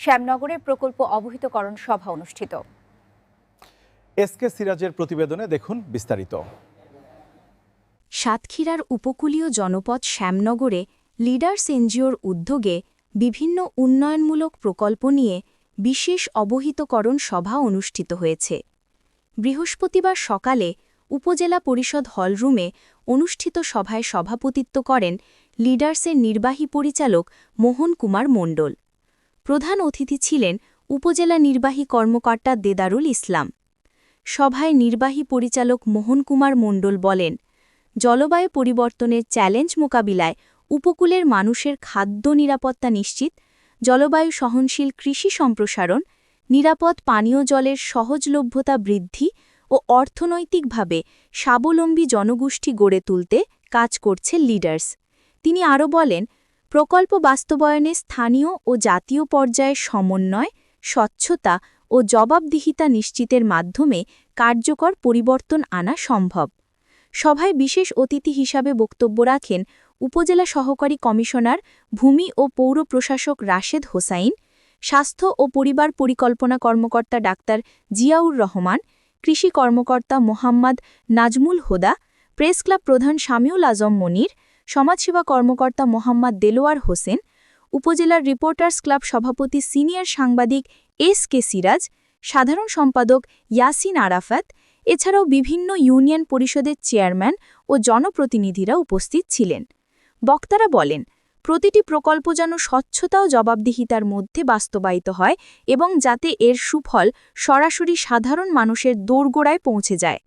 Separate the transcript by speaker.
Speaker 1: শ্যামনগরে প্রকল্প অবহিতকরণ সভা অনুষ্ঠিত।
Speaker 2: এসকে সিরাজের প্রতিবেদনে দেখুন বিস্তারিত।
Speaker 3: সাতক্ষীরার উপকূলীয় জনপদ শ্যামনগরে লিডার্স এনজিওর উদ্যোগে বিভিন্ন উন্নয়নমূলক প্রকল্প নিয়ে বিশেষ অবহিতকরণ সভা অনুষ্ঠিত হয়েছে। বৃহস্পতিবার সকালে উপজেলা পরিষদ হলরুমে অনুষ্ঠিত সভায় সভাপতিত্ব করেন লিডার্সের নির্বাহী পরিচালক মোহন কুমার মণ্ডল। প্রধান অতিথি ছিলেন উপজেলা নির্বাহী কর্মকর্তা দেদারুল ইসলাম। সভায় নির্বাহী পরিচালক মোহন কুমার মণ্ডল বলেন, জলবায়ু পরিবর্তনের চ্যালেঞ্জ মোকাবিলায় উপকূলের মানুষের খাদ্য নিরাপত্তা নিশ্চিত, জলবায়ু সহনশীল কৃষি সম্প্রসারণ, নিরাপদ পানীয় জলের সহজলভ্যতা বৃদ্ধি ও অর্থনৈতিকভাবে স্বাবলম্বী জনগোষ্ঠী গড়ে তুলতে কাজ করছে লিডার্স। তিনি আরও বলেন, প্রকল্প বাস্তবায়নে স্থানীয় ও জাতীয় পর্যায়ের সমন্বয়, স্বচ্ছতা ও জবাবদিহিতা নিশ্চিতের মাধ্যমে কার্যকর পরিবর্তন আনা সম্ভব। সভায় বিশেষ অতিথি হিসাবে বক্তব্য রাখেন উপজেলা সহকারী কমিশনার ভূমি ও পৌর প্রশাসক রাশেদ হোসাইন, স্বাস্থ্য ও পরিবার পরিকল্পনা কর্মকর্তা ডাক্তার জিয়াউর রহমান, কৃষি কর্মকর্তা মোহাম্মদ নাজমুল হুদা, প্রেস ক্লাব প্রধান শামিউল আজম মনির, সমাজসেবা কর্মকর্তা মোহাম্মদ দেলোয়ার হোসেন, উপজেলার রিপোর্টার্স ক্লাব সভাপতি সিনিয়র সাংবাদিক এসকে সিরাজ, সাধারণ সম্পাদক ইয়াসিন আরাফাত, এছাড়াও বিভিন্ন ইউনিয়ন পরিষদের চেয়ারম্যান ও জনপ্রতিনিধিরা উপস্থিত ছিলেন। বক্তারা বলেন, প্রতিটি প্রকল্প যেন স্বচ্ছতা ও জবাবদিহিতার মধ্যে বাস্তবায়িত হয় এবং যাতে এর সুফল সরাসরি সাধারণ মানুষের দোরগোড়ায় পৌঁছে যায়।